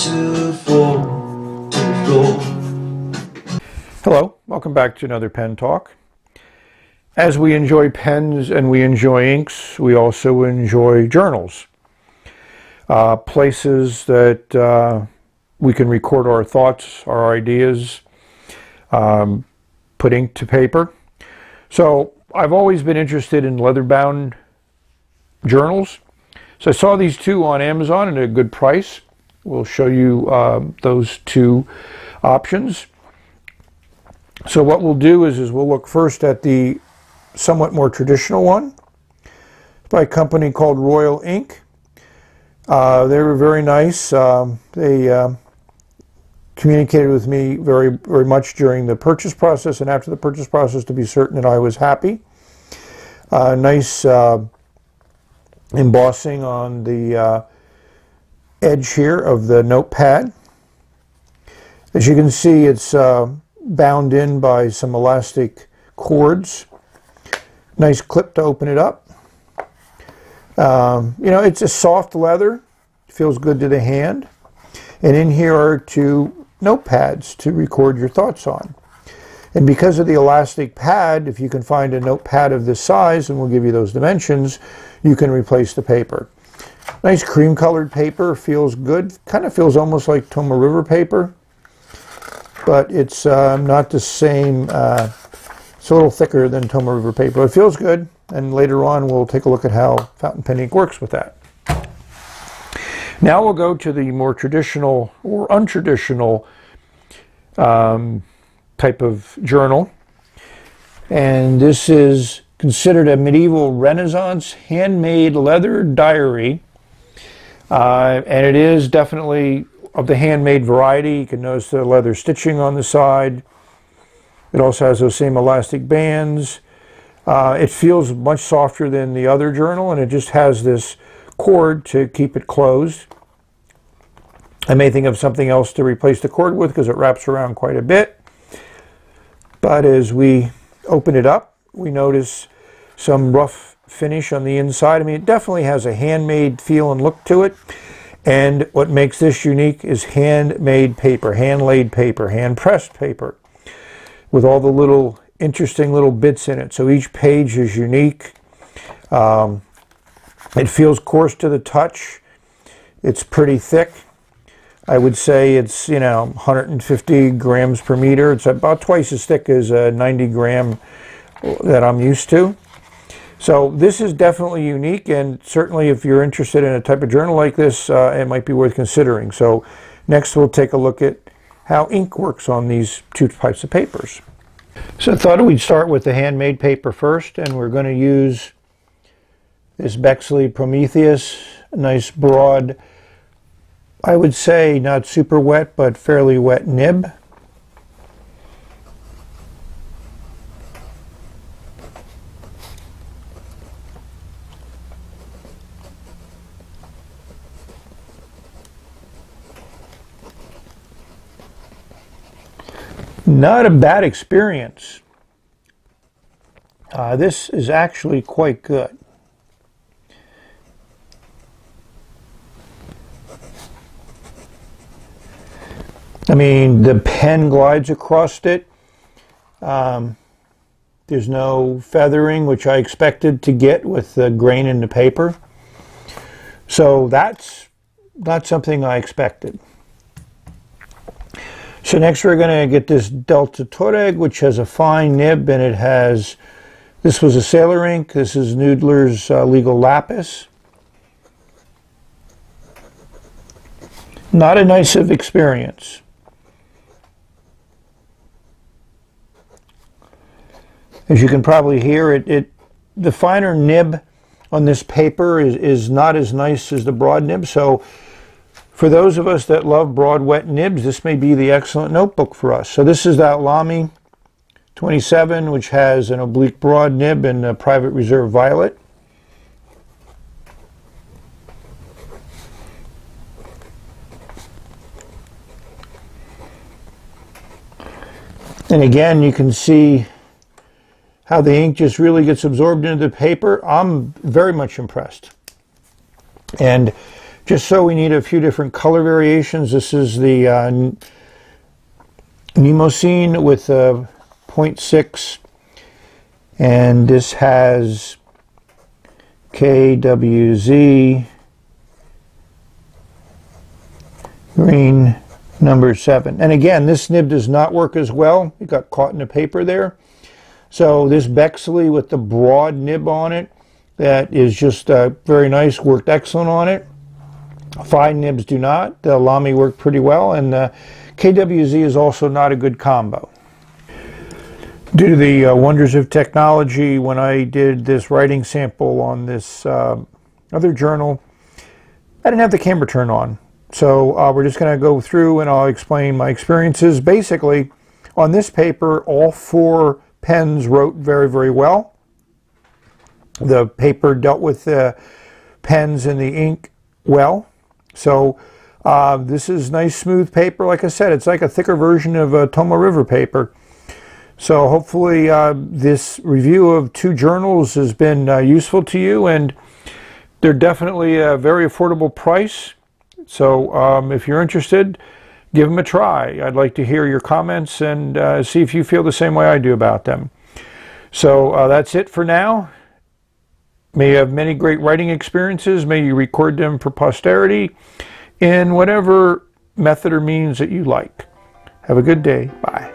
to fall to the floor. Hello, welcome back to another pen talk. As we enjoy pens and we enjoy inks, we also enjoy journals. Places that we can record our thoughts, our ideas, put ink to paper. So I've always been interested in leather-bound journals. So I saw these two on Amazon at a good price. We'll show you those two options. So what we'll do is we'll look first at the somewhat more traditional one by a company called Royal Ink. They were very nice. They communicated with me very much during the purchase process and after the purchase process to be certain that I was happy. Nice embossing on the edge here of the Notepad. As you can see, it's bound in by some elastic cords. Nice clip to open it up. You know, it's a soft leather. Feels good to the hand. And in here are two notepads to record your thoughts on. And because of the elastic pad, if you can find a notepad of this size, and we'll give you those dimensions, you can replace the paper. Nice cream colored paper, feels good. Kind of feels almost like Toma River paper, but it's not the same. It's a little thicker than Toma River paper. It feels good, and later on we'll take a look at how fountain pen ink works with that. Now we'll go to the more traditional or untraditional type of journal, and this is considered a medieval Renaissance handmade leather diary, and it is definitely of the handmade variety. You can notice the leather stitching on the side. It also has those same elastic bands. It feels much softer than the other journal, and it just has this cord to keep it closed. I may think of something else to replace the cord with because it wraps around quite a bit. But as we open it up, we notice some rough finish on the inside. I mean, it definitely has a handmade feel and look to it. And what makes this unique is handmade paper, hand-laid paper, hand-pressed paper, with all the little interesting little bits in it. So each page is unique. It feels coarse to the touch. It's pretty thick. I would say it's, 150 grams per meter. It's about twice as thick as a 90 gram that I'm used to. So this is definitely unique, and certainly if you're interested in a type of journal like this, it might be worth considering. So next we'll take a look at how ink works on these two types of papers. So I thought we'd start with the handmade paper first, and we're going to use this Bexley Prometheus, a nice broad, I would say not super wet, but fairly wet nib. Not a bad experience. This is actually quite good. I mean, the pen glides across it. There's no feathering, which I expected to get with the grain in the paper. So that's not something I expected. So next we're going to get this Delta Touareg, which has a fine nib, and it has, this was a Sailor ink, this is Noodler's Legal Lapis. Not a nice of experience. As you can probably hear, the finer nib on this paper is not as nice as the broad nib. So for those of us that love broad, wet nibs, this may be the excellent notebook for us. So this is that Lommy 27, which has an oblique broad nib and a Private Reserve Violet. And again, you can see how the ink just really gets absorbed into the paper. I'm very much impressed. And Just so we need a few different color variations. This is the Nemosine with a 0.6, and this has KWZ green number 7. And again, this nib does not work as well. It got caught in the paper there. So this Bexley with the broad nib on it, that is just very nice, worked excellent on it. Fine nibs do not. The Lommy worked pretty well, and KWZ is also not a good combo. Due to the wonders of technology, when I did this writing sample on this other journal, I didn't have the camera turned on. So we're just going to go through and I'll explain my experiences. Basically, on this paper, all 4 pens wrote very, very well. The paper dealt with the pens and the ink well. So this is nice smooth paper. Like I said, it's like a thicker version of Tomoe River paper. So hopefully this review of 2 journals has been useful to you, and they're definitely a very affordable price. So if you're interested, give them a try. I'd like to hear your comments and see if you feel the same way I do about them. So that's it for now. May you have many great writing experiences. May you record them for posterity in whatever method or means that you like. Have a good day. Bye.